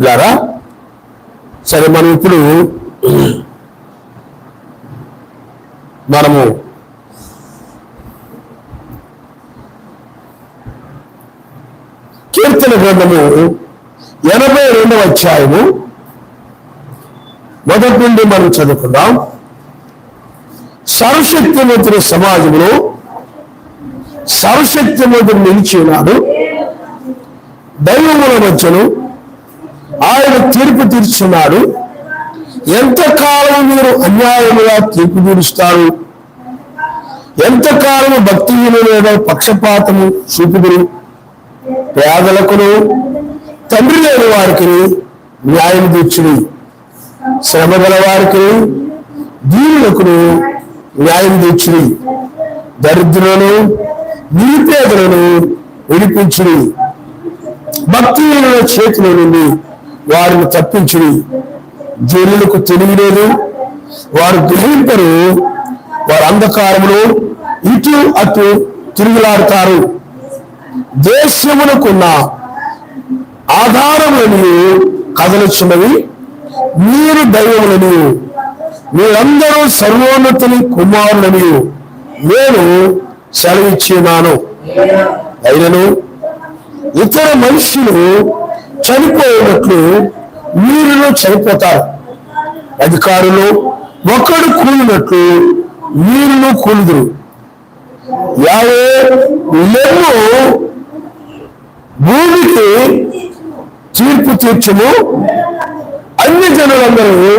ఇలారా సరే, మనం ఇప్పుడు మనము కీర్తన గ్రంథము 82వ అధ్యాయము మొదటి నుండి మనం చదువుకుందాం. సర్వశక్తిమంతుని సమాజంలో సర్వశక్తిమంతుడు నిలిచి ఉన్నాడు. దైవముల మధ్యను ఆయన తీర్పు తీర్చున్నాడు. ఎంతకాలం మీరు అన్యాయముగా తీర్పు తీరుస్తారు? ఎంతకాలము భక్తిహీనుల పక్షపాతము చూపుదురు? పేదలకును తండ్రి లేని వారికి న్యాయం తీర్చుడి, శ్రమ గల వారికి దీనులకును న్యాయం తీర్చుడి, దరిద్రులను నిరుపేదలను విడిపించుడి, భక్తిహీనుల చేతిలో నుండి వారిని తప్పించుడి. జనులకు తెలియలేదు, వారు గ్రహింపరు, వారు అంధకారములో ఇటు అటు తిరుగులాడుతారు. దేశమునకున్న ఆధారములను కదలుచున్నవి, మీరు దైవములను, మీరందరూ సర్వోన్నతుని కుమారులని నేను సెలవిచ్చినాను. అయినను ఇతర మనుషులు చనిపోయినట్లు మీరును చనిపోతారు. అధికారులు ఒకడు కూలినట్లు మీరును కూలుదురు. యావే లెమ్ము, భూమికి తీర్పు తీర్చుము, అన్ని జనులందరూ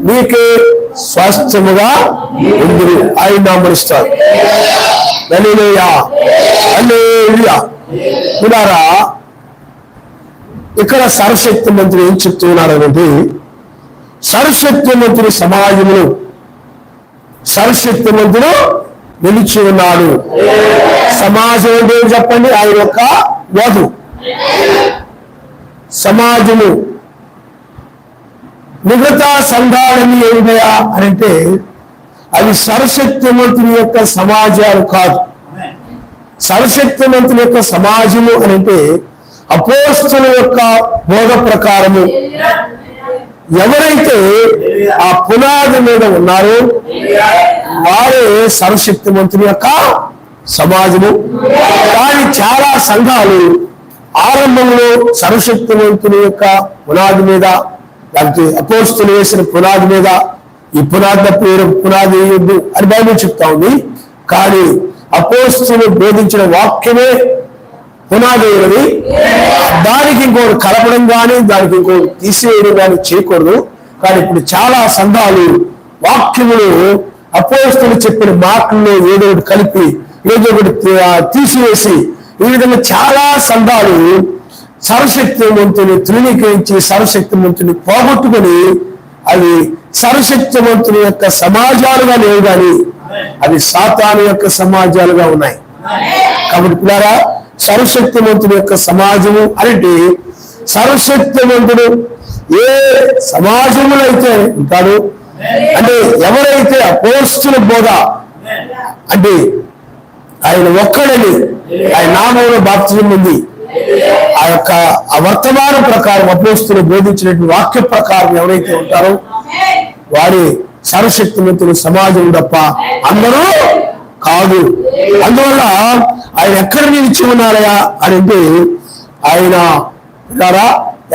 నీకే స్వాస్థ్యముగా ఉందిరు. ఆయన నామరుస్తారు. హల్లెలూయా, హల్లెలూయా. వినారా, ఇక్కడ సర్వశక్తి మంత్రి ఏం చెప్తున్నారంటే, సర్వశక్తి మంత్రి సమాజంలో సర్వశక్తి మంత్రులు నిలిచి ఉన్నాడు. సమాజం అంటే చెప్పండి, ఆయన యొక్క వధు. సమాజము మిగతా సంఘాలన్నీ ఏమిటయా అని అంటే అవి సర్వశక్తి మంత్రి యొక్క సమాజాలు కాదు. సర్వశక్తి మంత్రి యొక్క సమాజము అని అంటే అపోస్తుల యొక్క బోధ ప్రకారము ఎవరైతే ఆ పునాది మీద ఉన్నారో వారే సర్వశక్తి మంత్రి యొక్క సమాజము. కానీ చాలా సంఘాలు ఆరంభంలో సర్వశక్తి మంత్రి యొక్క పునాది మీద, దానికి అపోస్తులు వేసిన పునాది మీద ఈ పునాది తప్ప పునాది వేయొద్దు అని బైబిల్ చెప్తా ఉంది. కానీ అపోస్తులు బోధించిన వాక్యమే పునాది అయినది. దానికి ఇంకోటి కలపడం కానీ దానికి ఇంకోటి తీసివేయడం కానీ చేయకూడదు. కానీ ఇప్పుడు చాలా సంఘాలు వాక్యములు అపోస్తులు చెప్పిన మాటల్లో ఏదో ఒకటి కలిపి ఏదో ఒకటి తీసివేసి ఈ విధంగా చాలా సంఘాలు సర్వశక్తిమంతుని తృణీకరించి సర్వశక్తిమంతుని పోగొట్టుకుని అవి సర్వశక్తిమంతుని యొక్క సమాజాలుగా లేవు, కానీ అవి సాతాను యొక్క సమాజాలుగా ఉన్నాయి. కాబట్టి పిల్లారా, సర్వశక్తిమంతుని యొక్క సమాజము అంటే సర్వశక్తిమంతుడు ఏ సమాజములో అయితే ఉంటాడు అంటే ఎవరైతే అపోస్తుల బోధ అంటే ఆయన ఒక్కడని ఆయన నామంలో బాప్తిజం ఉంది, ఆ యొక్క వర్తమానం ప్రకారం అపోస్తులు బోధించినటువంటి వాక్య ప్రకారం ఎవరైతే ఉంటారో వారి సర్వశక్తిమంతుల సమాజం తప్ప అందరూ కాదు. అందువల్ల ఆయన ఎక్కడ నిలిచి ఉన్నారయా అని అంటే ఆయన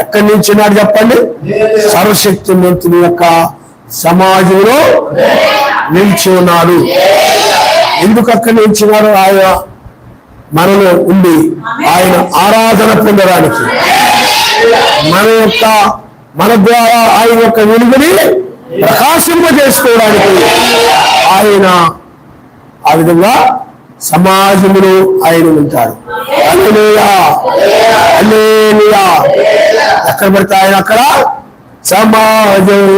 ఎక్కడి నుంచి ఉన్నాడు చెప్పండి? సర్వశక్తిమంతుని యొక్క సమాజంలో నిలిచి ఉన్నాడు. ఎందుకు అక్కడ నిలిచినాడు? ఆయన మనలో ఉండి ఆయన ఆరాధన పొందడానికి, మన ద్వారా ఆయన యొక్క వెలుగుని ప్రకాశింపజేసుకోవడానికి ఆయన ఆ విధంగా సమాజంలో ఆయన ఉంటాడు. హల్లెలూయా, హల్లెలూయా. ఎక్కడ పడితే ఆయన అక్కడ సమాజం.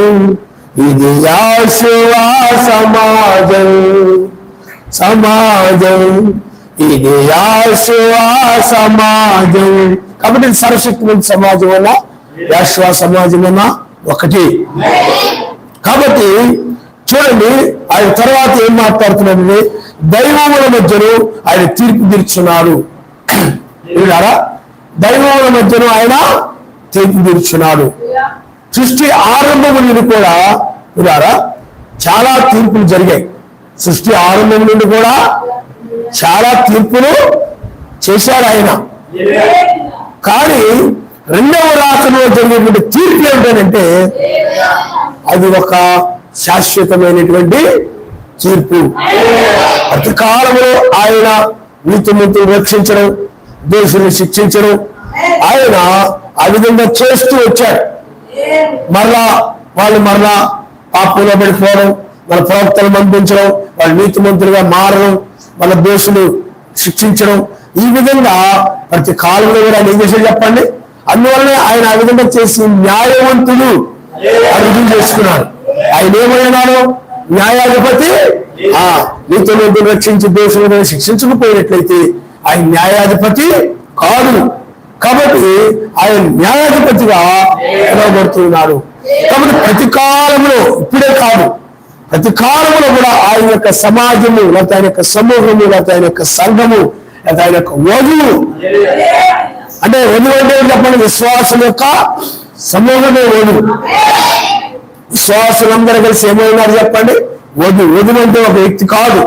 ఇది యేసువా సమాజం, సమాజం ఇది యేసువా సమాజం. కాబట్టి సర్వశక్తిమంతుని సమాజం వల్ల యేసువా సమాజం వల్ల ఒకటి. కాబట్టి చూడండి, ఆయన తర్వాత ఏం మాట్లాడుతున్నాడంటే దైవముల మధ్యను ఆయన తీర్పు తీర్చున్నాడు. విన్నారా? దైవముల మధ్యను ఆయన తీర్పు తీర్చున్నాడు. సృష్టి ఆరంభము నుండి కూడా ఇలారా చాలా తీర్పులు జరిగాయి. సృష్టి ఆరంభం నుండి కూడా చాలా తీర్పులు చేశాడు ఆయన. కానీ రెండవ రాకలో జరిగేటువంటి తీర్పు ఏమిటంటే అది ఒక శాశ్వతమైనటువంటి తీర్పు. ప్రతి కాలంలో ఆయన నీతిమంతులను రక్షించడం, దోషులను శిక్షించడం ఆయన ఆ విధంగా చేస్తూ వచ్చాడు. మరలా పాపంలో పడిపోవడం, మన ప్రవక్తలు పంపించడం, వాళ్ళు నీతిమంతులుగా మారడం, మన దోషులు శిక్షించడం, ఈ విధంగా ప్రతి కాలంలో కూడా ఆయన ఏం చేశాడు చెప్పండి. అందువల్లనే ఆయన ఆ విధంగా చేసి న్యాయవంతులు రుజువు చేసుకున్నాడు. ఆయన ఏమైనాడు? న్యాయాధిపతి. నీతిమంతులు రక్షించి దోషులను శిక్షించకపోయినట్లయితే ఆయన న్యాయాధిపతి కాదు. కాబట్టి ఆయన న్యాయాధిపతిగా పిలువబడుతున్నాడు. కాబట్టి ప్రతి కాలంలో, ఇప్పుడే కాదు, ప్రతి కాలంలో కూడా ఆయన యొక్క సమాజము, లేకపోతే ఆయన యొక్క సమూహము, లేకపోతే ఆయన యొక్క సంఘము, లేకపోతే ఆయన యొక్క వధువు, అంటే వధువు అంటే చెప్పండి, విశ్వాసం యొక్క సమూహమే వధువు. విశ్వాసులందరూ కలిసి ఏమైనారు చెప్పండి? వధువు. వధువు అంటే ఒక వ్యక్తి కాదు.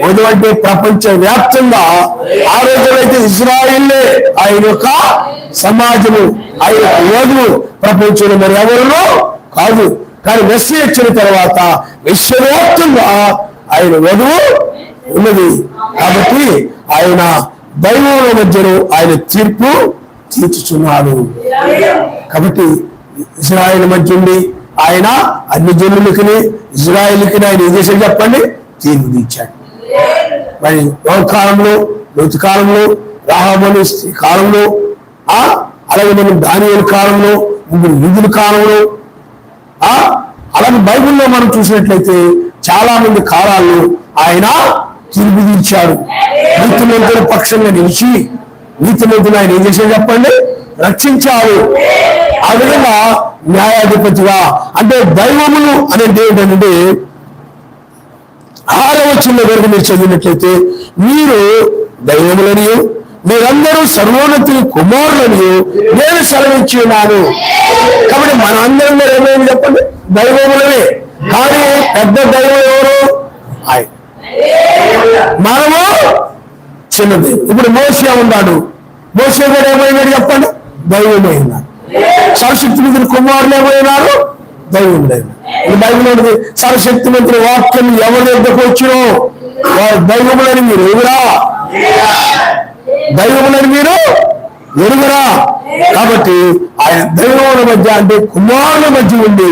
వధువు అంటే ప్రపంచ వ్యాప్తంగా ఆ రోజులైతే ఇజ్రాయిల్లే ఆయన యొక్క సమాజము, ఆయన యొక్క వధువు. ప్రపంచంలో మరి ఎవరునో కాదు. కానీ మెస్సీ వచ్చిన తర్వాత విశ్వవ్యాప్తంగా ఆయన వధువు ఉన్నది. కాబట్టి ఆయన దైవముల మధ్యలో ఆయన తీర్పు తీర్చుచున్నాడు. కాబట్టి ఇజ్రాయిల్ మధ్య ఉండి ఆయన అన్ని జనులకి, ఇజ్రాయిల్కి ఆయన ఏం చేశాడు చెప్పండి? తీర్పు తీర్చాడు. మరి కాలంలో, లోతు కాలంలో, రాహాబు కాలంలో, అలాగే మనం దానియేలు కాలంలో, ముగ్గురు యూదుల కాలంలో, అలాగే బైబిల్లో మనం చూసినట్లయితే చాలా మంది కాలాల్లో ఆయన తీర్పు తీర్చాడు. నీతిమంతుల పక్షంగా నిలిచి నీతిమంతులు ఆయన ఏం చేశాడు చెప్పండి? రక్షించాడు. ఆ విధంగా న్యాయాధిపతిగా, అంటే దైవములు అనేది ఏంటంటే 6వ వచనం వరకు మీరు చదివినట్లయితే మీరు దైవములని, మీరందరూ సర్వోన్నతుని కుమారులని నేను సెలవిచ్చి ఉన్నాను. కాబట్టి మన అందరం ఏమైంది చెప్పండి? దైవములనే. కానీ పెద్ద దైవం ఎవరు? ఆయన. మనము చిన్న దైవం. ఇప్పుడు మోషే ఉన్నాడు. మోషే కూడా ఏమైనాడు చెప్పండి? దైవమైనాడు. సర్వశక్తిమంతుని కుమారులు ఏమైనారు? దైవములైన. ఈ బైబిల్ సర్వశక్తిమంతుని వాక్యం ఎవరి దగ్గరకు వచ్చినో వారు దైవములని మీరు ఎదురా, దైవములని మీరు ఎరుగురా. కాబట్టి ఆయన దైవముల మధ్య, అంటే కుమారుల మధ్య ఉండి,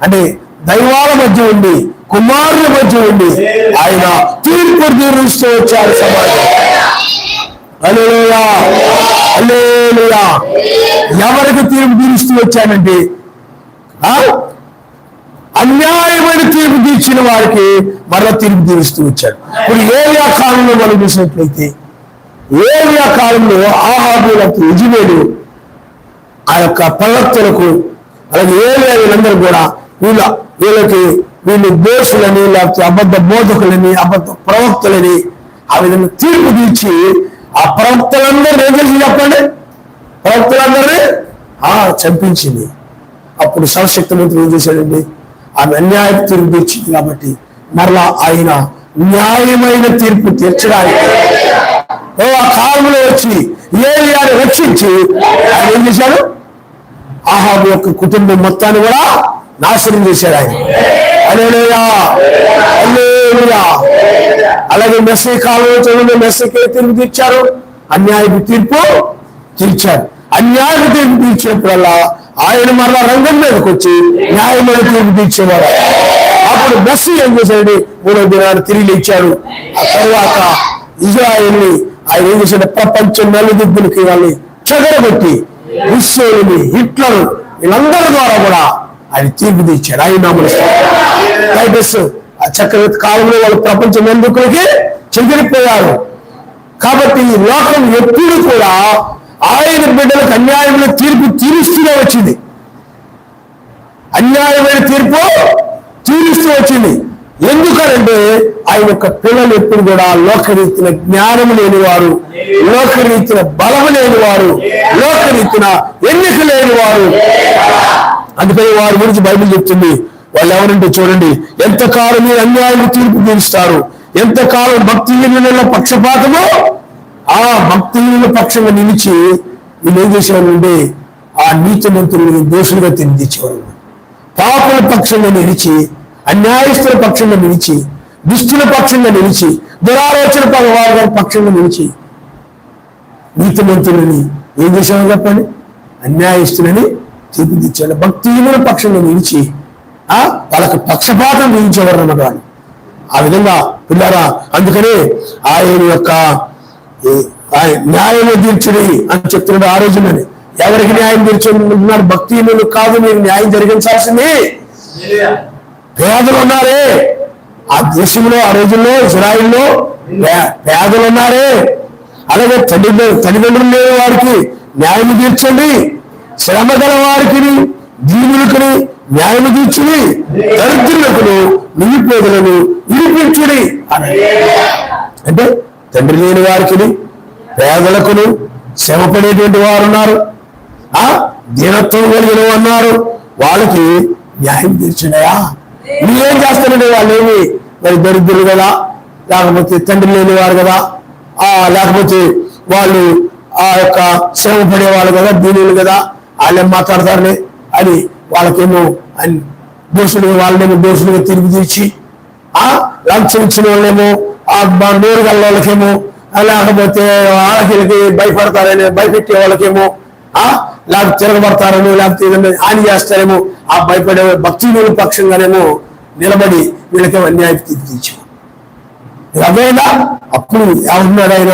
అంటే దైవాల మధ్య ఉండి, కుమారుల మధ్య ఉండి ఆయన తీర్పు తీరుస్తూ వచ్చారు సమాజం. హల్లెలూయా, హల్లెలూయా. ఎవరికి తీర్పు తీరుస్తూ వచ్చాడంటే అన్యాయమైన తీర్పు తీర్చిన వారికి మరలా తీర్పు తీరుస్తూ వచ్చాడు. ఇప్పుడు ఏలియా కాలంలో మనం చూసినట్లయితే, ఏలియా కాలంలో ఆహాబు యెజెబెలు ఆ యొక్క ప్రవక్తలకు, అలాగే ఏలియా వీళ్ళందరూ కూడా వీళ్ళు దోషులని, లేకపోతే అబద్ధ బోధకులని, అబద్ధ ప్రవక్తలని ఆ విధంగా తీర్పు తీర్చి ఆ ప్రవక్తలందరూ ఏం చేసి చెప్పండి? ప్రవక్తలందరినీ చంపించింది. అప్పుడు సర్వశక్తిమంతుడు ఏం చేశాడండి? ఆమె అన్యాయ తీర్పు తీర్చింది. కాబట్టి మరలా ఆయన న్యాయమైన తీర్పు తీర్చడానికి ఆ కాలంలో వచ్చి ఏలియాను రక్షించి ఆయన ఏం చేశాడు? ఆహాబు యొక్క కుటుంబం మొత్తాన్ని కూడా నాశనం చేశాడు ఆయన. హల్లెలూయా, హల్లెలూయా. అలాగే మెస్సీ కాలంలో చదివిన మెస్సీకి తీర్పు తీర్చారు, అన్యాయపు తీర్పు తీర్చారు. అన్యాయపు తీర్పు తీర్చినప్పుడల్లా ఆయన మరలా రంగం మీదకి వచ్చి న్యాయమైన తీర్పు తీర్చేవారు. అప్పుడు మెస్సీ ఏం చేశాడు? 3వ దినాన్ని తిరిగి లేచాడు. ఆ తర్వాత ఇజ్రాయెల్ని ఆయన ఏం చేశాడు? ప్రపంచం నలుదిద్దులకి వాళ్ళని చెదరగొట్టి ముస్సోలిని, హిట్లర్ వీళ్ళందరి ద్వారా కూడా ఆయన తీర్పు తీర్చాడు. ఆయన టైటస్ ఆ చక్రవర్తి కాలంలో వాళ్ళు ప్రపంచ నందుకులకి చెదిరిపోయారు. కాబట్టి ఈ లోకం ఎప్పుడు కూడా ఆయన బిడ్డలకు అన్యాయమైన తీర్పు తీరుస్తూనే వచ్చింది. అన్యాయమైన తీర్పు తీరుస్తూ వచ్చింది. ఎందుకనంటే ఆయన యొక్క పిల్లలు ఎప్పుడు కూడా లోకరీతిన జ్ఞానము లేనివారు, లోకరీతిన బలము లేనివారు, లోకరీతిన ఎన్నిక లేనివారు. అందుకని వారి గురించి బైబిల్ చెప్తుంది. వాళ్ళు ఎవరంటే చూడండి, ఎంతకాలం మీరు అన్యాయం తీర్పు తీరుస్తారు, ఎంతకాలం భక్తిహీనుల పక్షపాతము, ఆ భక్తిహీనుల పక్షంగా నిలిచి వీళ్ళు ఏం చేసేవారంటే ఆ నీతిమంతులను దోషులుగా తెలియజేసేవారు. పాపుల పక్షంగా నిలిచి, అన్యాయస్తుల పక్షంగా నిలిచి, దుష్టుల పక్షంగా నిలిచి, దురాలోచన వారి పక్షంగా నిలిచి నీతిమంతులని ఏం చేసేవారు చెప్పండి, అన్యాయస్తులని తీర్పుదిచ్చేవాళ్ళు. భక్తిహీనుల పక్షంగా నిలిచి వాళ్ళకి పక్షపాతం విధించేవారు అన్నమాట. ఆ విధంగా పిల్లారా, అందుకనే ఆయన యొక్క న్యాయము తీర్చుడి అని చెప్తున్నాడు ఆ రోజునని. ఎవరికి న్యాయం తీర్చున్నారు? భక్తిహీనులు కాదు, మీరు న్యాయం జరిగించాల్సింది. పేదలు ఉన్నారే ఆ దేశంలో, ఆ రోజుల్లో ఇజ్రాయిల్లో పేదలు ఉన్నారే. అలాగే తల్లిదండ్రులు లేని వారికి న్యాయం తీర్చండి, శ్రమ గల వారికి దీనులకుని న్యాయం తీర్చుడి, దరిద్రులకు నిరుపేదలను విడిపించుడి అంటే తండ్రి లేని వారికి, పేదలకును, శ్రమపడేటువంటి వారు ఉన్నారు, దీనత్వం కలిగిన అన్నారు, వాళ్ళకి న్యాయం తీర్చున్నాయా? మీరేం చేస్తారండి? వాళ్ళు ఏమి మరి దరిద్రులు కదా, లేకపోతే తండ్రి లేని వారు కదా, లేకపోతే వాళ్ళు ఆ యొక్క శ్రమ పడేవాళ్ళు కదా, దీనులు కదా, వాళ్ళేం మాట్లాడతారని అని వాళ్ళకేమో వాళ్ళేమో దోషులుగా తిరిగి తీర్చి, లంచం ఇచ్చిన వాళ్ళేమో నోరు గల్ల వాళ్ళకేమో, లేకపోతే ఆడపిల్లకి భయపడతారని భయపెట్టే వాళ్ళకేమో, లేకపోతే తిరగబడతారని, లేకపోతే ఏదైనా హాని చేస్తారేమో, ఆ భయపడే భక్తుల పక్షంగానేమో నిలబడి వీళ్ళకేమో అన్యాయం తీర్చారు. అదేనా అప్పుడు ఏమన్నాడు ఆయన?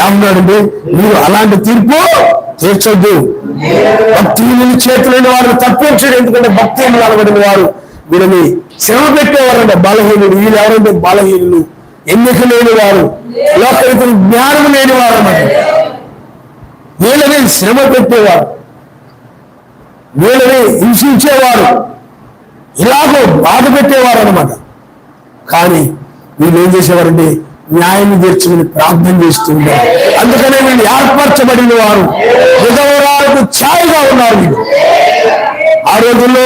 ఏమన్నాడంటే, మీరు అలాంటి తీర్పు తీర్చొద్దు, భక్తిహీనుల చేతులైన వారిని తప్పించడు. ఎందుకంటే భక్తిహీనులు అనబడిన వారు వీళ్ళని శ్రమ పెట్టేవారంటే బలహీనులు. వీళ్ళు ఎవరంటే బలహీనులు, ఎన్నిక లేని వారు, లోకరీతిని జ్ఞానం లేని వారు అన్నమాట. వీళ్ళని శ్రమ పెట్టేవారు, వీళ్ళని హింసించేవారు, ఇలాగో బాధ పెట్టేవారు అనమాట. కానీ వీళ్ళు ఏం చేసేవారంటే న్యాయం తీర్చుకుని ప్రార్థన చేస్తూ ఉన్నారు. అందుకనే వీళ్ళు ఏర్పరచబడిన వారు, విధవరాలకు ఛాయగా ఉన్నారు. వీళ్ళు ఆ రోజుల్లో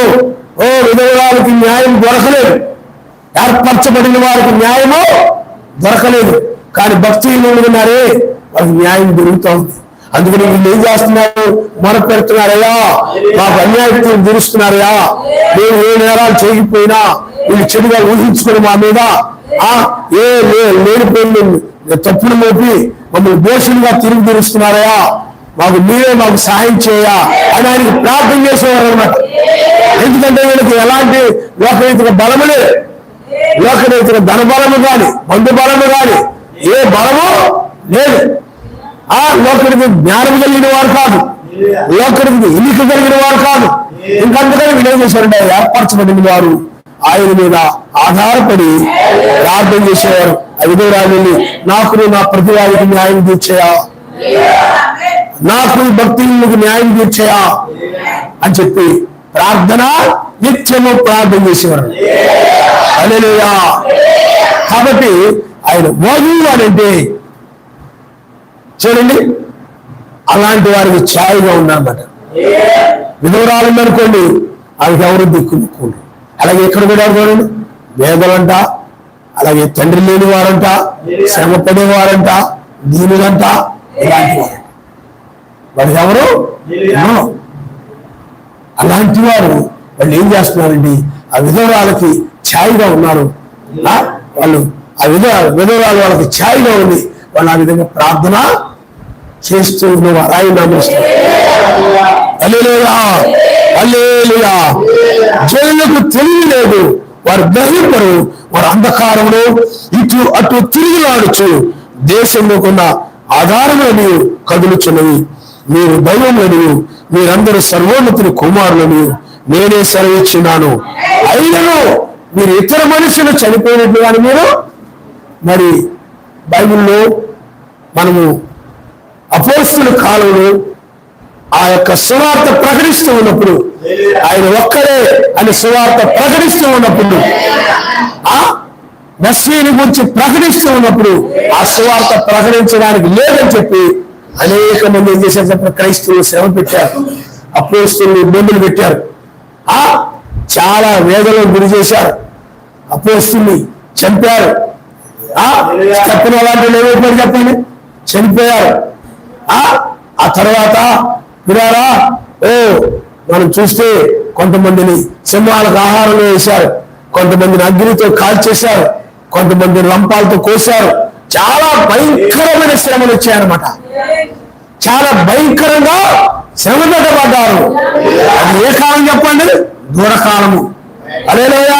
విధవరాలకి న్యాయం దొరకలేదు, ఏర్పరచబడిన వారికి న్యాయము దొరకలేదు. కానీ భక్తిహీనులు ఉన్నారే, వాళ్ళకి న్యాయం దొరుకుతూ ఉంది. అందుకని వీళ్ళు ఏం చేస్తున్నారు? మొర పెడుతున్నారయ్యా, మాకు అన్యాయం తీరుస్తున్నారయ్యా, మేము ఏ నేరాలు చేయకపోయినా వీళ్ళు చెడుగా ఊహించుకుని మా మీద లేనిపోయింది తప్పులు మోపి మమ్మల్ని దోషులుగా తిరిగి తీరుస్తున్నారయ్యా, మాకు సహాయం చేయా అని ఆయనకి ప్రార్థన చేసేవారు అనమాట. ఎందుకంటే వీళ్ళకి ఎలాంటి లోకనైతిక బలము లేదు, లోకనైతిక ధన బలము కానీ, బంధు బలము కానీ ఏ బలము లేదు. లోకరికి జ్ఞానం కలిగిన వారు కాదు, లోకరికి ఎన్నిక కలిగిన వారు కాదు. ఇంకంతకని వీళ్ళు ఏం చేశారంటే ఏర్పరచబడిన వారు ఆయన మీద ఆధారపడి ప్రార్థన చేసేవారు. ఐదో రాజుల్ని నాకు నా ప్రతివాదికి న్యాయం తీర్చేయా, నాకు భక్తులకు న్యాయం తీర్చేయా అని చెప్పి ప్రార్థన నిత్యము ప్రార్థన చేసేవారు. హల్లెలూయా. కాబట్టి ఆయన వధువు అనంటే చూడండి, అలాంటి వారికి ఛాయగా ఉన్నారన్నమాట. విధవరాలు ఉందనుకోండి, వాళ్ళకి ఎవరు దిక్కుముక్కుంటారు. అలాగే ఎక్కడ కూడా చూడండి, వేదలంట, అలాగే తండ్రి లేని వారంట, శ్రమ పడేవారంట, దీనులంట, ఇలాంటి వారు వారికి ఎవరు అలాంటి వారు వాళ్ళు ఏం చేస్తున్నారండి? ఆ విధవరాలకి ఛాయగా ఉన్నారు. వాళ్ళు ఆ విధవరాలు వాళ్ళకి ఛాయగా ఉంది. వాళ్ళు ఆ విధంగా ప్రార్థన చేస్తూ ఉన్నవారు. ఆయన నమస్కారం. హల్లెలూయా, హల్లెలూయా. జనులకు తెలివి లేదు, వారు గ్రహింపరు, వారు అంధకారంలో ఇటు అటు తిరిగిలాడుచు దేశంలో కొన్న ఆధారములను కదులుచున్నవి. మీరు దైవములను, మీరందరూ సర్వోన్నతుని కుమారులను నేనే సెలవిచ్చున్నాను. అయినను మీరు ఇతర మనుషులు చనిపోయినట్లుగాని మీరు మరి బైబిల్లో మనము అపోస్తలుల కాలంలో ఆ యొక్క సువార్త ప్రకటిస్తూ ఉన్నప్పుడు ఆయన ఒక్కడే అని సువార్త ప్రకటిస్తూ ఉన్నప్పుడు, ఆ మెస్సీని గురించి ప్రకటిస్తూ ఉన్నప్పుడు ఆ సువార్త ప్రకటించడానికి లేదని చెప్పి అనేక మంది ఏం చేశారు? క్రైస్తవులు శ్రమ పెట్టారు, అపోస్తలులు ఇబ్బందులు పెట్టారు, చాలా వేదనకు గురి చేశారు, అపోస్తలుని చంపారు. చెప్పిన అలాంటి లేకపోతే చెప్పండి, చనిపోయారు. ఆ తర్వాత విరారా మనం చూస్తే కొంతమందిని సింహాలకు ఆహారంలో వేశారు, కొంతమందిని అగ్నితో కాల్చేశారు, కొంతమందిని రంపాలతో కోశారు. చాలా భయంకరమైన శ్రమలు వచ్చాయన్నమాట. చాలా భయంకరంగా శ్రమ పెట్టబడ్డారు. అది ఏ కాలం చెప్పండి? దూరకాలము. హల్లెలూయా.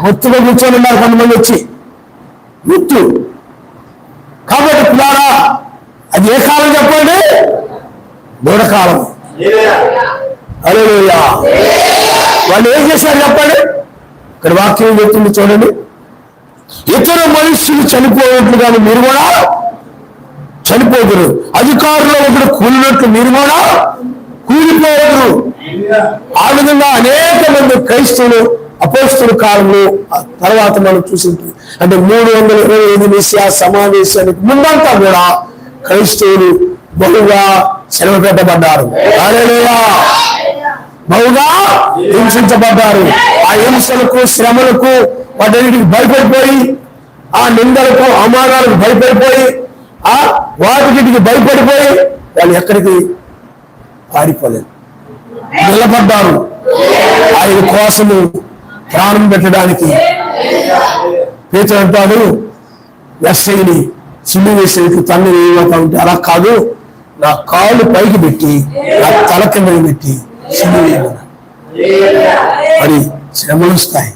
ముత్తుగా కూర్చొని ఉన్నారు కొంతమంది వచ్చి, ముత్తు. కాబట్టి పిల్లారా, అది ఏ కాలం చెప్పండి? దూరకాలం. హల్లెలూయా. వాళ్ళు ఏం చేశారు చెప్పండి? ఇక్కడ వాక్యం చెప్తుంది చూడండి. ఇతర మనుషులు చనిపోయినట్లుగాను మీరు కూడా చనిపోదురు, అధికారులు ఒకరు కూలినట్లు మీరు కూడా కూలిపోవదురు. ఆ విధంగా అనేక మంది క్రైస్తవులు అపోస్తలుల కాలంలో తర్వాత మనం చూసింది. అంటే 325 నిస్య సమావేశానికి ముందంతా కూడా క్రైస్తవులు బహుగా శ్రమ పెట్టబడ్డారు. హల్లెలూయా. బహుగా హింసించబడ్డారు. ఆ హింసలకు శ్రమలకు వాటికి భయపడిపోయి, ఆ నిందలకు అవమానాలకు భయపడిపోయి, వాటికి భయపడిపోయి వాళ్ళు ఎక్కడికి పారిపోలేదు, నిలబడ్డారు ఆయన కోసము ప్రాణం పెట్టడానికి. పేతురు అంటాడు, ఎస్ఐని సిల్లు వేసేందుకు తన్ను వేయబోతా ఉంటే, అలా కాదు, నా కాళ్ళు పైకి పెట్టి నా తల కిందకి పెట్టి సిల్లు వేయమన్నా. మరి శ్రమలు వస్తాయి,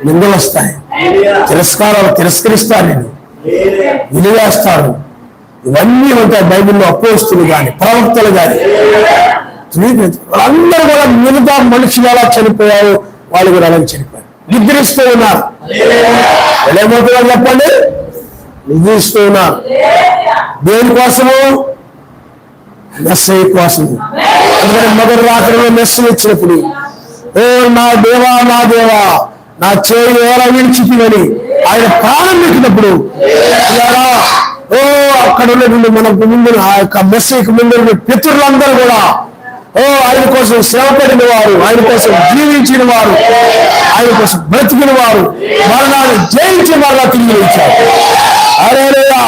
నిందలు వస్తాయి, తిరస్కారాలు తిరస్కరిస్తారు, నేను వినివేస్తారు. ఇవన్నీ ఉంటాయి బైబిల్లో. అపోస్తులు కానీ ప్రవక్తలు కానీ వాళ్ళందరూ కూడా మిగతా మనుషులు ఎలా చనిపోయారు, వాళ్ళు కూడా అలాగే చనిపోయారు. నిద్రిస్తూ ఉన్నారు. ఏమవుతున్నారు చెప్పండి? నిద్రిస్తూ ఉన్నారు. దేనికోసము? మెస్సయ్య కోసము. అందుకని మొదటి రాత్రిలో మెస్సయ్య వచ్చినప్పుడు, ఓ నా దేవా నా దేవా నా చేయి ఎలా విడిచిపోయిందని ఆయన ప్రాణం పెట్టినప్పుడు, అక్కడ ఉన్నటువంటి మనకు ముందు ఆ యొక్క మెస్సయ్యకు ముందు పితరులందరూ కూడా ఆయన కోసం శ్రమ పడిన వారు, ఆయన కోసం జీవించిన వారు, ఆయన కోసం బ్రతికిన వారు, మరణాన్ని జయించి మరలా తిరిగి లేచారు. హల్లెలూయా.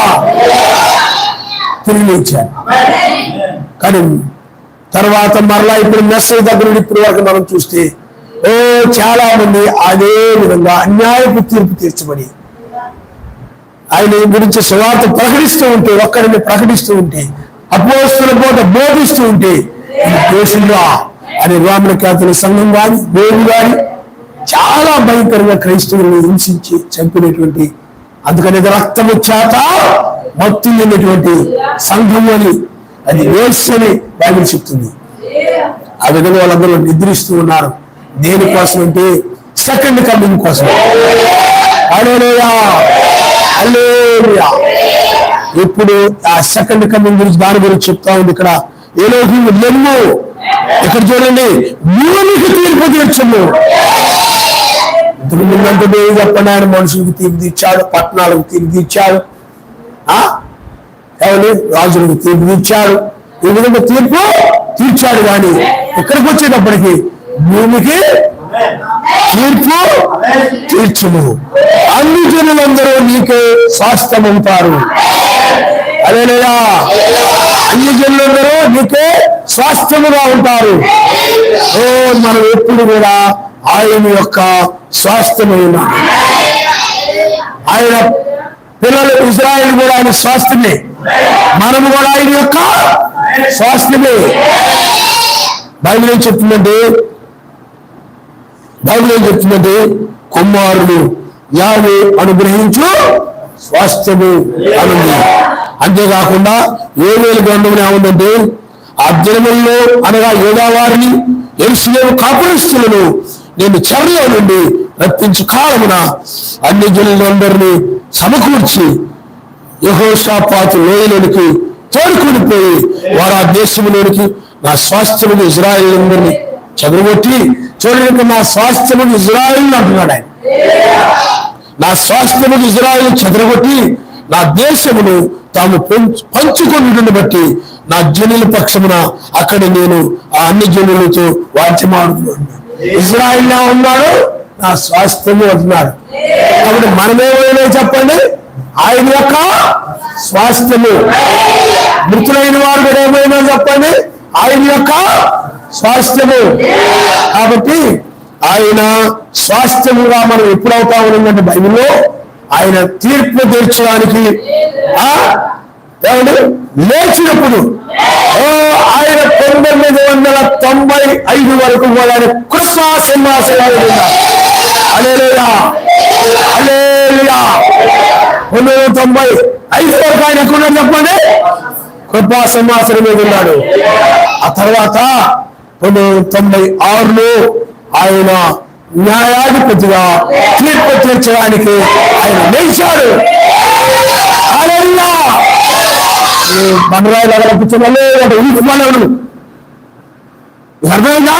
తిరిగి లేచారు. కానీ తర్వాత మరలా ఇప్పుడు మెస్సయ్య దగ్గర నుండి ఇప్పుడు వరకు మనం చూస్తే చాలా మంది అదే విధంగా అన్యాయపు తీర్పు తీర్చబడి ఆయన గురించి సువార్త ప్రకటిస్తూ ఉంటే, ఒక్కడిని ప్రకటిస్తూ ఉంటే, అపోస్తలుల పూట బోధిస్తూ ఉంటే దోషులుగా అని రోమన్ క్యాథలిక్ సంఘం కానీ దేవుడు కానీ చాలా భయంకరంగా క్రైస్తవులను హింసించి చంపినటువంటి, అందుకని రక్తము చేత మత్తున్నటువంటి సంఘం అని అది వేస్ట్ అని బైబిల్ చెప్తుంది. ఆ విధంగా వాళ్ళందరూ నిద్రిస్తూ ఉన్నారు. దేనికోసం అంటే సెకండ్ కమింగ్ కోసం. హల్లెలూయా. హల్లెలూయా. ఇప్పుడు ఆ సెకండ్ కమింగ్ గురించి దాని గురించి చెప్తా ఉంది ఇక్కడ. ఎలోహీము లెమ్ము, ఇక్కడ చూడండి, భూమికి తీర్పు తీర్చము. ఇంతకు ముందంటే దేవుడు చెప్పండి, ఆయన మనుషులకు తీర్పు తీర్చాడు, పట్టణాలకు తీర్పు తీర్చాడు, ఎవరు రాజులకు తీర్పు తీర్చాడు. ఈ విధంగా తీర్పు తీర్చాడు. కానీ ఇక్కడికి వచ్చేటప్పటికి భూమికి తీర్పు తీర్చుము, అన్ని జనులందరూ నీకే స్వాస్థ్యమవుతారు. హల్లెలూయా. అన్ని జనులందరూ నీకే స్వాస్థ్యముగా ఉంటారు. మనం ఎప్పుడు కూడా ఆయన యొక్క స్వాస్థ్యమైన, ఆయన పిల్లలు ఇజ్రాయేల్ కూడా ఆయన స్వాస్థ్యమే, మనము కూడా ఆయన యొక్క స్వాస్థ్యమే. బైబిల్ ఏం చెప్తుందంటే కుమారుడు యావే అనుగ్రహించు స్వాస్థ్యము అనుంది. అంతేకాకుండా యోవేలు గ్రంథంలో ఏముందంటే, ఆ దినముల్లో అనగా యోదావారిని యెరూషలేము కాపురస్తులను నేను చెరలో నుండి రప్పించు కాలమున అన్ని జనులందరినీ సమకూర్చి యెహోషాపాతు లోయలోనికి తోడుకొని పోయి వారు ఆ దేశంలోనికి నా స్వాస్థ్యములు ఇజ్రాయేలులందరినీ చెదరగొట్టి చూడండి, నా స్వాస్థ్యము ఇజ్రాయిల్ అంటున్నాడు ఆయన. నా స్వాస్థ్యము ఇజ్రాయిల్ చెదరగొట్టి నా దేశమును తాము పంచుకొనుటను బట్టి నా జనుల పక్షమున అక్కడ నేను ఆ అన్ని జనులతో వాద్యమాడుతున్నాను. ఇజ్రాయిల్ ఉన్నాడు, నా స్వాస్థ్యము అంటున్నాడు. కాబట్టి మనమేమైనా చెప్పండి, ఆయన యొక్క స్వాస్థ్యము. మృతులైన వారు కూడా ఏమైనా చెప్పండి, ఆయన యొక్క స్వాస్థ్యము. కాబట్టి ఆయన స్వాస్థ్యముగా మనం ఎప్పుడవుతా ఉన్నదంటే బైబిల్లో ఆయన తీర్పు తీర్చడానికి లేచినప్పుడు ఆయన 995 వరకు కూడా ఆయన కృపా సింహాసనాలు ఉన్నారు. హల్లెలూయా, హల్లెలూయా. 995 వరకు ఆయన ఎక్కడున్నాడు చెప్పండి, కృపా సింహాసనం మీద ఉన్నాడు. ఆ తర్వాత 996లో ఆయన న్యాయాధిపతిగా తీర్పు తీర్చడానికి ఆయన లేచాడు. బండరాయిలు అలా కూర్చోలే ఉనికిపోలేడు. అర్థమైందా?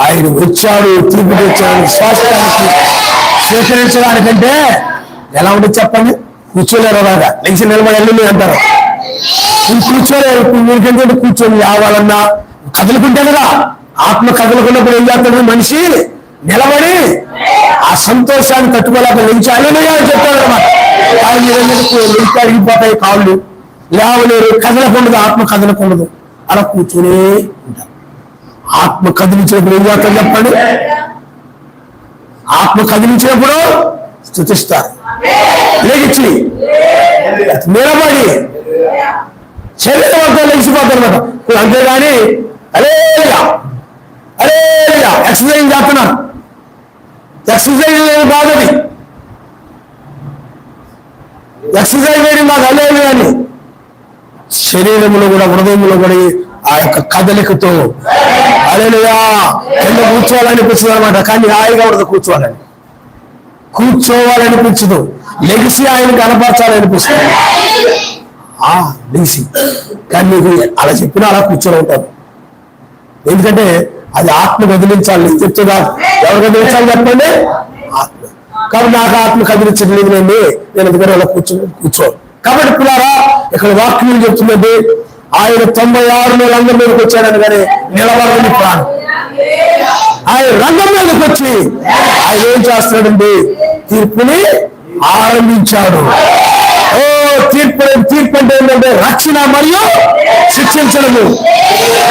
ఆయన వచ్చాడు తీర్పు తీర్చడానికి, స్వాస్థ్యానికి స్వీకరించడానికంటే ఎలా ఉంటుంది చెప్పండి. కూర్చోలేరు అలాగా, లేచి నిలబడి వెళ్ళి అంటారు. కూర్చోలేరు. మీకంటే కూర్చొని రావాలన్నా కదులుకుంటే కదా, ఆత్మ కదులుకున్నప్పుడు ఏం చేస్తాడు మనిషి, నిలబడి ఆ సంతోషాన్ని తట్టుకోలేక లేచి అల్లెలూయా అని చెప్తాడు అనమాట. లేచి అడిగిపోతాయి కాళ్ళు, లేవలేరు, కదలకుండదు, ఆత్మ కదలకుండదు, అలా కూర్చొనే ఉంటారు. ఆత్మ కదిలించినప్పుడు ఏం చేస్తారు చెప్పండి, ఆత్మ కదిలించినప్పుడు స్తుతిస్తారు, లేచి నిలబడి శరీరం అంతా లేచిపోతారు అనమాట. అంతేగాని హల్లెలూయా హల్లెలూయా ఎక్సర్సైజ్ చేస్తున్నారు. ఎక్సర్సైజ్ బాగుంది, ఎక్సర్సైజ్ చేయడం మాకు హల్లెలూయా అని. శరీరంలో కూడా హృదయంలో కూడా ఆ యొక్క కదలికతో హల్లెలూయా కింద కూర్చోవాలనిపిస్తుంది అనమాట. కానీ హాయిగా ఉండదు, కూర్చోవాలనిపించదు, లెగిసి ఆయన కనపరచాలనిపిస్తుంది. లెగిసి కానీ నీకు అలా చెప్పినా అలా కూర్చొని ఉంటాను. ఎందుకంటే అది ఆత్మ కదిలించాలి, చెప్తుందా? ఎవరు కదిలించాలి చెప్పండి, ఆత్మ. కాబట్టి నాకు ఆత్మ కదిలించట్లేదు, నేను ఎందుకంటే అలా కూర్చో. కాబట్టి పిల్లారా, ఇక్కడ వాక్యం చెప్తుందండి, ఆయన 96 రంగం మీదకి వచ్చాడని కానీ నిలబడని ప్రాణం. ఆయన రంగం మీదకి వచ్చి ఆయన ఏం చేస్తాడండి, తీర్పుని ఆరంభించాడు. తీర్పు అంటే ఏంటంటే రక్షణ మరియు శిక్షించడము.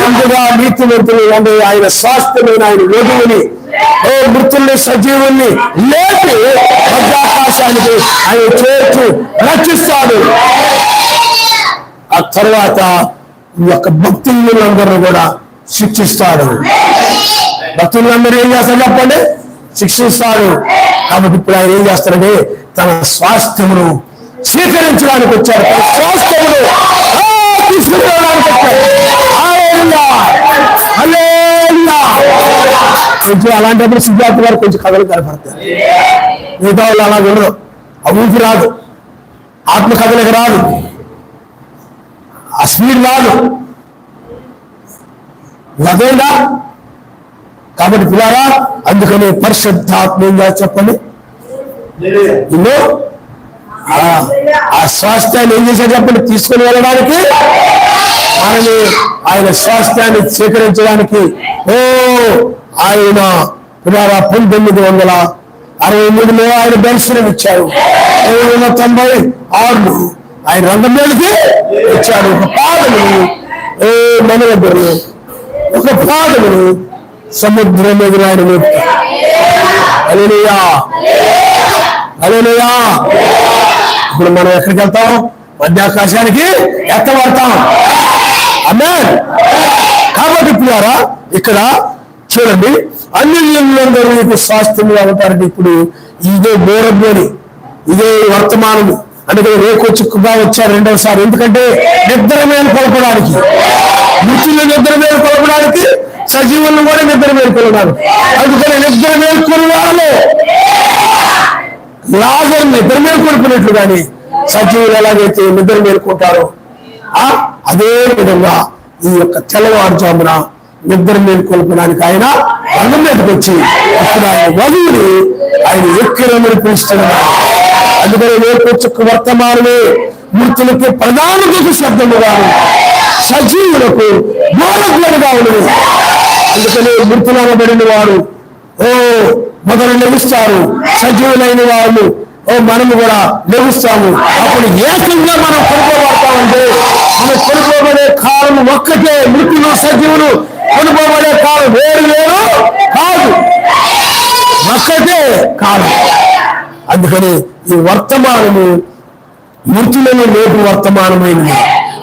ముందుగా నీతిమంతులు అంటే ఆయన స్వాస్థ్యమైన ఆయన వధువుని, మృతుల్ని సజీవుల్ని లేపి మధ్యాకాశానికి ఆయన చేర్చి రక్షిస్తాడు. ఆ తర్వాత ఈ యొక్క భక్తులందరూ కూడా శిక్షిస్తాడు. భక్తులందరూ ఏం చేస్తారు చెప్పండి, శిక్షిస్తాడు. కాబట్టి ఇప్పుడు ఆయన ఏం చేస్తాడంటే తన స్వాస్థ్యమును స్వీకరించడానికి వచ్చాడు, తన స్వాస్థ్యమును తీసుకురావడానికి వచ్చాడు. కొంచెం అలాంటప్పుడు సిద్ధార్థ గారు కొంచెం కథలు కనపడతారు. మిగతా వాళ్ళు అలా ఉండదు, ఆ ఊపి రాదు, ఆత్మ కథలకు రాదు, ఆ స్పీడ్ రాదు, అదేనా? కాబట్టి పిల్లారా, అందుకని పరిశుద్ధాత్మ ఏం చేస్తారు చెప్పండి, ఇల్లు ఆ స్వాస్థ్యాన్ని ఏం చేశారు చెప్పండి, తీసుకుని వెళ్ళడానికి, మనని ఆయన స్వాస్థ్యాన్ని స్వీకరించడానికి ఆయన 1963లో ఆయన దర్శనం ఇచ్చాడు. 1996 ఆయన రంగం మీదకి వచ్చాడు. ఒక పాదమును మన దగ్గర, ఒక పాదమును సముద్రం మీద ఆయన లేపుతాడు. హల్లెలూయా హల్లెలూయా. ఇప్పుడు మనం ఎక్కడికి వెళ్తాం, మధ్యాకాశానికి ఎత్తబడతాం. ఆమేన్. కాబట్టి పిల్లారా, ఇక్కడ చూడండి, అన్యులందరూ మీకు స్వాస్థ్యంగా ఉంటారంటే ఇప్పుడు ఇదే బోరబోని, ఇదే వర్తమానము. అందుకని రేకొచ్చుగా వచ్చారు రెండవసారి. ఎందుకంటే నిద్ర మేలు కొలపడానికి, మృతులు నిద్ర మేలు కొలపడానికి, సజీవులను కూడా నిద్ర మేలుకొనడానికి. అందుకని నిద్ర మేలుకొని వాళ్ళు లాజరు నిద్ర మేలుకొనుకున్నట్లు కానీ సజీవులు ఎలాగైతే నిద్ర మేలుకుంటారో అదే విధంగా ఈ యొక్క తెల్లవారుజామున నిద్ర మేల్కొల్పడానికి ఆయన రంగం మీదకి వచ్చి ఇప్పుడు ఆయన వధువుని ఆయన ఎక్కిరమని పిలుస్తున్నాడు. అందుకని వేకువ వర్తమానమే మృతులకి ప్రధాన శబ్దముగాను సజీవులకు బోధకులుగా ఉన్నది. అందుకని మృతులనబడిన వారు మొదలు లభిస్తారు, సజీవులైన వాళ్ళు మనము కూడా లభిస్తాము. అప్పుడు ఏకంగా మనం కొనుక్కోబడతామంటే మనం కొనుక్కోబడే కాలం ఒక్కటే. మృతులు సజీవులు కొనుక్కోబడే కాలం వేరు వేరు కాదు, ఒక్కటే కాలం. అందుకని ఈ వర్తమానము మృతులను లేపు వర్తమానమైనది,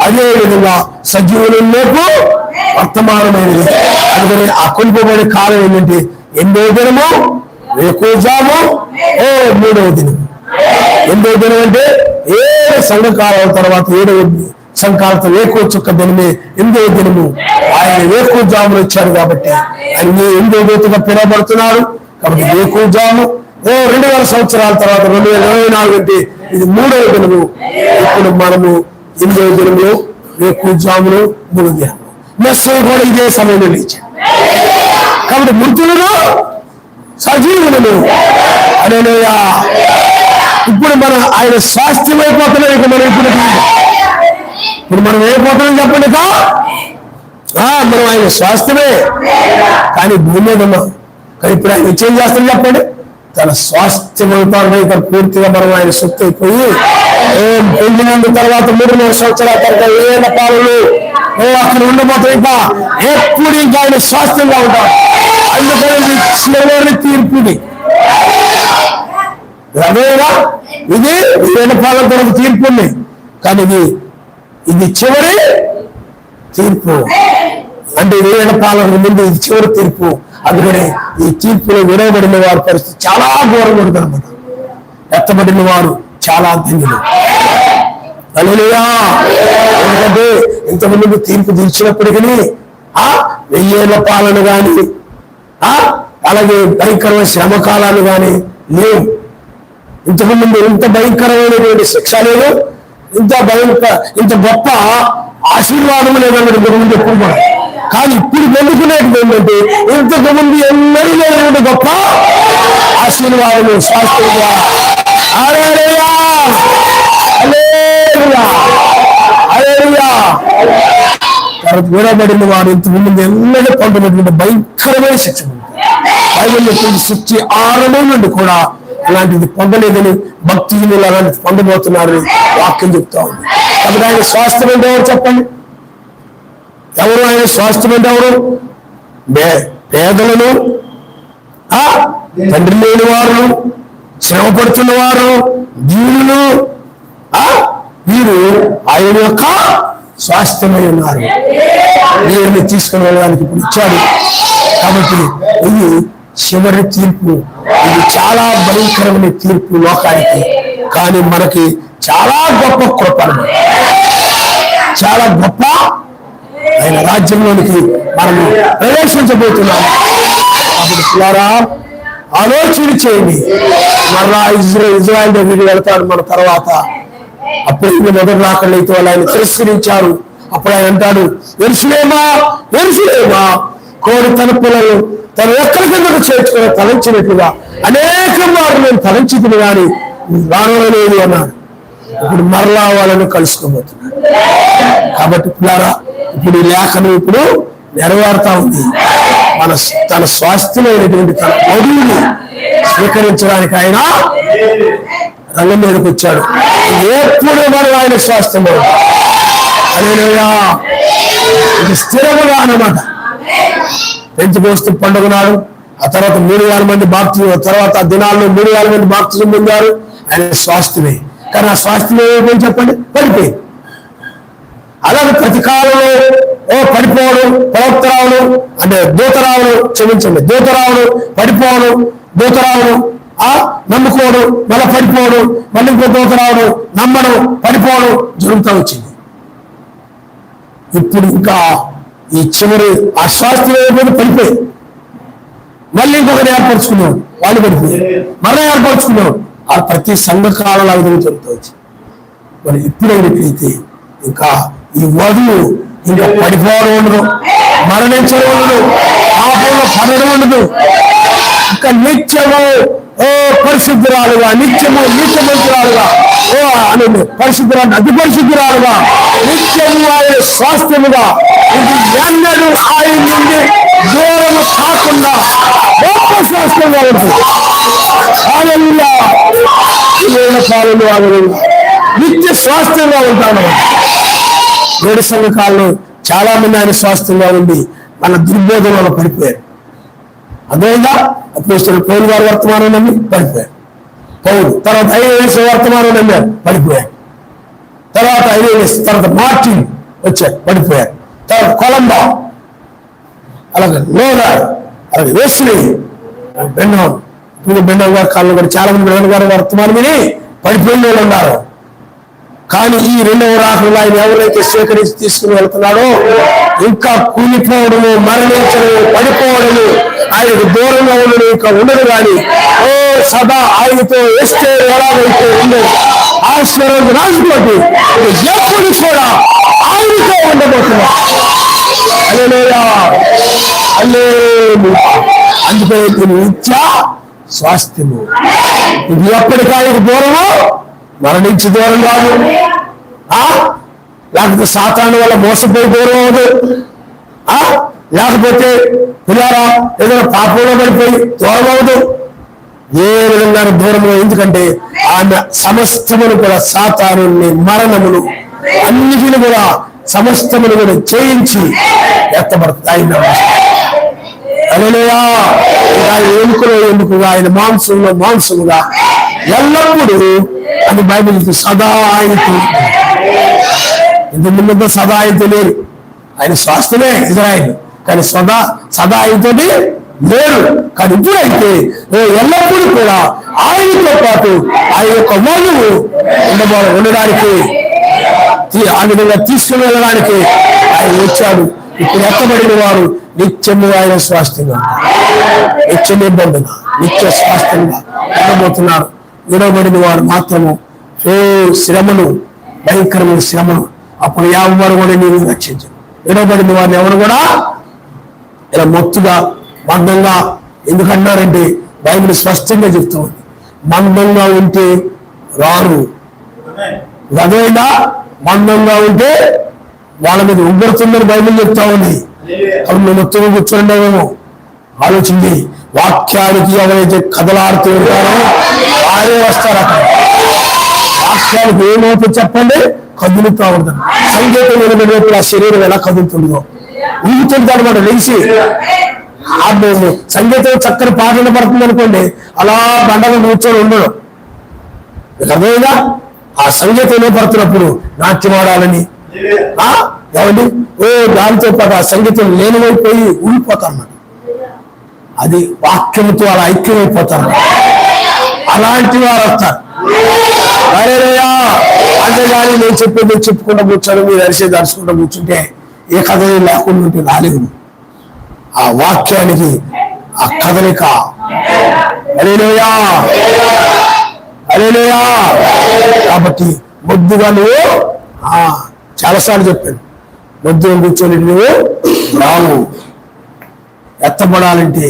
అదేవిధంగా సజీవులను లేపు వర్తమానమైనది. అందుకని ఆ కొనుక్కోబడే కాలం ఏంటంటే 8వ దినము వేకువజాము, 3వ దినము. 8వ దినం అంటే 7 సంఘకాలం తర్వాత 7వ సంఘకాలతో వేకువ చుక్క దినమే 8వ దినము. ఆయన వేకువజాములు వచ్చాడు కాబట్టి ఆయన 8వ దూతగా పిలువబడుతున్నాడు. కాబట్టి వేకువజాము 2000 సంవత్సరాల తర్వాత 2024 అంటే ఇది 3వ దినము. ఇప్పుడు మనము 8వ దినములో వేకువజాములు 3వ దినము. మెస్సయ్య కూడా ఇదే సమయంలో లేచాడు. కాబట్టి మృతులను సజీవులను హల్లెలూయా. ఇప్పుడు మనం ఆయన స్వాస్థ్యం అయిపోతున్నాం. ఇక మనం ఇప్పుడు మనం ఏమైపోతున్నాం చెప్పండి. మనం ఆయన స్వాస్థ్యమే కానీ భూమి మీద ఉన్నాం. కానీ ఇప్పుడు ఆయన ఏం చేస్తాం చెప్పండి. తన స్వాస్థ్యం అవుతాడు. ఇక పూర్తిగా మనం ఆయన సొత్తు అయిపోయి పెళ్లి తర్వాత 3 సంవత్సరాల తర్వాత 7 పాలలు అక్కడ ఉండబోతాం. ఇంకా ఎప్పుడు ఇంకా ఆయన స్వాస్థ్యంగా ఉంటాం. అందుకని తీర్పుది అదేగా, ఇది 7 పాలన తర్వాత తీర్పు ఉంది. కానీ ఇది చివరి తీర్పు. అంటే 7 పాలన ముందు ఇది చివరి తీర్పు. అందుకని ఈ తీర్పులో విడవబడిన వారి పరిస్థితి చాలా ఘోరంగా ఉంటుంది అన్నమాట. ఎత్తబడిన వారు చాలా ధన్యులు. హల్లెలూయా. ఎందుకంటే ఇంతకుముందు తీర్పు తీర్చినప్పటికీ 1000 ఏళ్ల పాలన కానీ అలాగే భయంకరమైన శ్రమకాలాలు కానీ లేవు. ఇంతకుముందు ఇంత భయంకరమైనటువంటి శిక్ష లేదు, ఇంత గొప్ప ఆశీర్వాదం లేదన్నది ఇంతకుముందు ఎప్పుడు కూడా. కానీ ఇప్పుడు పొందుకునేది ఏంటంటే ఇంతకుముందు ఎన్నడూ లేనటువంటి గొప్ప ఆశీర్వాదము శాస్త్రంగా. హల్లెలూయా, హల్లెలూయా, హల్లెలూయా. విడబడిన వారు ఇంతకుముందు ఎన్నడూ పొందినటువంటి భయంకరమైన శిక్ష బైబిల్ శిక్ష ఆరంభం నుండి కూడా అలాంటిది పొందలేదని భక్తులు అలాంటిది పొందబోతున్నారని వాక్యం చెప్తా ఉంది. కాబట్టి ఆయన స్వాస్థ్యం అంటే ఎవరు చెప్పండి? ఎవరు ఆయన స్వాస్థ్యం అంటే ఎవరు? పేదలను, తండ్రి లేని వారు, శ్రమ పడుతున్న వారు, జీవులు, వీరు ఆయన యొక్క స్వాస్థ్యమై ఉన్నారు. వీరిని తీసుకుని వెళ్ళడానికి ఇప్పుడు ఇచ్చాడు. కాబట్టి ఇది చివరి తీర్పు. ఇది చాలా భయంకరమైన తీర్పు లోకానికి. కానీ మనకి చాలా గొప్ప కృప, చాలా గొప్ప ఆయన రాజ్యంలోనికి మనము ప్రవేశించబోతున్నాము. కాబట్టి పిల్లారా ఆలోచన చేయండి. మరలా ఇజ్రాయెల్ దగ్గరికి వెళ్తాడు మన తర్వాత. అప్పుడు మొదటి రాకళ్ళైతే వాళ్ళు ఆయన తిరస్కరించారు. అప్పుడు ఆయన అంటాడు, యెరూషలేమా యెరూషలేమా, కోడి తన పిల్లలు తను ఎక్కడి కిందకు చేర్చుకుని తలంచినట్లుగా అనేక మార్లు నేను తలంచితులు కానీ రానలేదు అన్నాడు. ఇప్పుడు మరలా వాళ్ళని కలుసుకోబోతున్నాడు. కాబట్టి పిల్లారా ఇప్పుడు ఈ లేఖనం ఇప్పుడు నెరవేరుతా ఉంది. తన స్వాస్థ్యమైనటువంటి తన వధువుని స్వీకరించడానికి ఆయన రంగం మీదకి వచ్చాడు. ఎప్పుడు మనం ఆయన స్వాస్థ్యం హల్లెలూయా. ఇది స్థిరముగా అన్నమాట. పెంతెకోస్తు పండుగ నాడు ఆ తర్వాత 3,000 మంది బాప్తిజం, తర్వాత ఆ దినాల్లో 3,000 మంది బాప్తిజం పొందారు. ఆయన స్వాస్థ్యమే. కానీ ఆ స్వాస్థ్యం ఏమైపోయింది చెప్పండి? పడిపోయింది. అలాగే ప్రతి కాలంలో పడిపోవడం, ప్రవక్త రావడం అంటే దూత రావడం, క్షమించండి, దూత రావడం, పడిపోవడం, దూత రావడం, నమ్ముకోవడం, మళ్ళీ పడిపోవడం, మళ్ళీ ఇంకో దూత రావడం, నమ్మడం, పడిపోవడం జరుగుతూ వచ్చింది. ఇప్పుడు ఇంకా ఈ చివరి అస్వాస్థ్యం అయిపోయింది, పడిపోయి మళ్ళీ ఇంకొకటి ఏర్పరచుకున్నాం, వాళ్ళు పడిపోయి మళ్ళీ ఏర్పరచుకున్నాం. ఆ ప్రతి సంఘకాలంలో ఆ విధంగా జరుగుతూ వచ్చింది. మరి ఇప్పుడైతే ఇంకా ఈ వధువు ఇంకా పడిపోవడం ఉండదు, మరణించడం ఉండదు, పాపంలో పడడం ఉండదు. ఇంకా నిత్యము ఓ పరిశుద్ధురాలుగా, నిత్యము నీతిమంతురాలుగా, ఓ అని పరిశుద్ధురాలు అతి పరిశుద్ధురాలుగా, నిత్యము ఆయన స్వాస్థ్యముగా, ఇది ఎన్నడూ ఆయన నుండి దూరము కాకుండా గొప్ప స్వాస్థ్యంగా ఉంటుంది. హల్లెలూయా. నిత్య స్వాస్థ్యంగా ఉంటాను. 7 సంవత్సరాల్లో చాలా మంది ఆయన స్వాస్థ్యంగా ఉండి మన దుర్బోధనలో పడిపోయారు. అదేవిధంగా అపోస్తలుడు పౌలు గారు వర్తమానం నమ్మి పడిపోయారు. పౌలు తర్వాత ఐరేనియస్ వర్తమానం నమ్మారు, పడిపోయారు. తర్వాత ఐరేనియస్, తర్వాత మార్టిన్ వచ్చారు, పడిపోయారు. తర్వాత కొలంబా, అలాగే లోగారు, అలాగే వెస్లీ, బెన్హం. ఇప్పుడు బెన్హం గారి కాలంలో కూడా చాలా మంది బెన్హం గారి వర్తమానం విని పడిపోయిన వాళ్ళు ఉన్నారు. కానీ ఈ 2వ రాకడలో ఆయన ఎవరైతే స్వీకరించి తీసుకుని వెళ్తున్నాడో ఇంకా కూలిపోవడము, మరణించడము, పడిపోవడము, ఆయనకు దూరంగా ఉండడం ఇంకా ఉండదు. కానీ ఓ సదా ఆయనతో వేస్తే ఎలాగైతే ఉండదు ఆశ్చర్యం రాజుకోటి ఎప్పుడు కూడా ఆయనతో ఉండబోతున్నా. హల్లెలూయా, హల్లెలూయా. అందుకే నిత్య స్వాస్థ్యము. ఇది ఎప్పటికాయకు దూరము, మరణించి దూరం కాదు, లేకపోతే సాతాను వల్ల మోసపోయి దూరం అవదు, లేకపోతే పిల్లారా ఏదైనా పాపంలో పడిపోయి దూరం అవదు. ఏ విధంగా దూరంలో, ఎందుకంటే ఆమె సమస్తమును కూడా సాతానుని, మరణమును, అన్నిటిని కూడా సమస్తమును కూడా చేయించి ఎత్తబడుతుంది. హల్లెలూయా. ఆయన ఎముకలో ఎముకగా, ఆయన మాంసంలో మాంసముగా ఎల్లప్పుడూ అని బైబిల్ సదా ఆయనతో. ఇంత ముందు సదా ఆయనతో లేరు, ఆయన స్వాస్థ్యమే ఇజ్రాయిల్, కానీ సదా ఆయనతో లేరు. కానీ ఇప్పుడైతే ఎల్లప్పుడూ కూడా ఆయనతో పాటు ఆయన యొక్క మనువు ఉండడానికి, ఆ విధంగా తీసుకుని వెళ్ళడానికి ఆయన వచ్చాడు. ఇప్పుడు ఎత్తబడిన వారు నిత్యము ఆయన స్వాస్థ్యంగా, నిత్య నిబంధన, నిత్య స్వాస్థ్యంగా ఉండబోతున్నారు. విడవబడిన వారు మాత్రము శ్రమను, భయంకరమైన శ్రమను, అప్పుడు 50 వారు కూడా నీవు రక్షించు. విడవబడిన వారిని ఎవరు కూడా ఇలా మొత్తుగా మందంగా ఎందుకన్నారంటే బైబిల్ స్పష్టంగా చెప్తూ ఉంది, మందంగా ఉంటే రారు. అదేనా మందంగా ఉంటే వాళ్ళ మీద ఉబ్బరుతుందని బైబిల్ చెప్తా ఉంది. అప్పుడు మేము మొత్తం కూర్చోండేమో ఆలోచించి, వాక్యానికి ఎవరైతే కదలాడుతూ ఉంటారో వారే వస్తారు. అక్కడ వాక్యానికి ఏమవుతుందో చెప్పండి, కదులుతూ ఉంటారు. సంగీతం నిలబడినప్పుడు ఆ శరీరం ఎలా కదులుతుందో ఊగుతుంది అనమాట. లేచి సంగీతం చక్కని పాటలు పడుతుంది అనుకోండి, అలా బండగా కూర్చొని ఉండడం. అదేగా ఆ సంగీతంలో పడుతున్నప్పుడు నాట్యమాడాలని ఏమండి దానితో పాటు ఆ సంగీతం లేనివైపోయి ఊడిపోతారు. అది వాక్యంతో అలా ఐక్యమైపోతారు. అలాంటి వారు వస్తారు. అరేరయ్యా, అంతేగాని నేను చెప్పేది చెప్పుకుంటూ కూర్చొని మీరు అరిసేది అరుచుకుంటూ కూర్చుంటే ఏ కథ లేకుండా ఉంటే రాలేదు. ఆ వాక్యానికి ఆ కదలిక. హల్లెలూయా, హల్లెలూయా. కాబట్టి మొద్దుగా నువ్వు చాలాసార్లు చెప్పాను, మొద్దుగా కూర్చొని నువ్వు రావు. ఎత్తబడాలంటే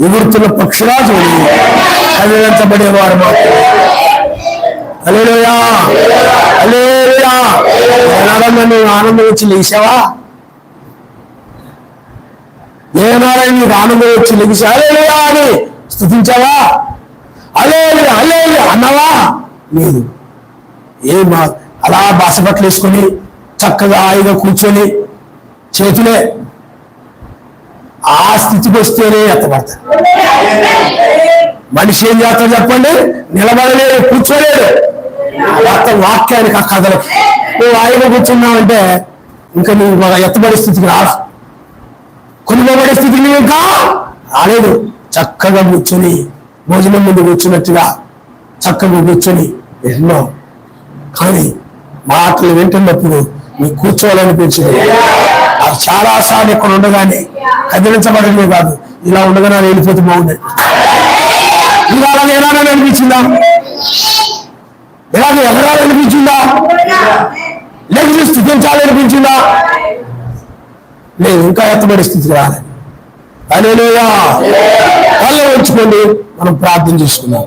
ఎగురుతున్న పక్షురాజు కదిలించబడేవారు మాత్రం. హల్లెలూయా, హల్లెలూయా. నువ్వు ఆనందం వచ్చి లేచావా? ఏనారా నీకు ఆనందం వచ్చి లేచి హల్లెలూయా అని స్తుతించావా? హల్లెలూయా, హల్లెలూయా అన్నావా? లేదు. ఏమా అలా బాసపట్లు వేసుకొని చక్కగా హాయిగా కూర్చొని చేతులే ఆ స్థితికి వస్తేనే ఎత్తబడతారు. మనిషి ఏం చేస్తాడు చెప్పండి? నిలబడలేడు, కూర్చోలేడు. వాక్యానికి ఆ కథలకి నువ్వు హాయిగా కూర్చున్నావంటే ఇంకా నువ్వు ఎత్తబడే స్థితికి రాదు, కొనుగోబడే స్థితికి నువ్వు ఇంకా రాలేదు. చక్కగా కూర్చొని భోజనం ముందు కూర్చున్నట్టుగా చక్కగా కూర్చొని విన్నావు. కానీ మాటలు వింటున్నప్పుడు నీకు కూర్చోవాలనిపించింది. అది చాలాసార్లు ఇక్కడ ఉండగానే కదిలించబడమే కాదు, ఇలా ఉండగానే వెళ్ళిపోతే బాగుండేది. ఇవాళ ఎలాగని అనిపించిందా? ఇలాగ ఎగరాలనిపించిందా? లేకపోతే స్థితించాలనిపించిందా? లేదు, ఇంకా ఎత్తబడి స్థితికి రాలేదు. హల్లెలూయా. కళ్ళు ఉంచుకోండి, మనం ప్రార్థన చేసుకుందాం.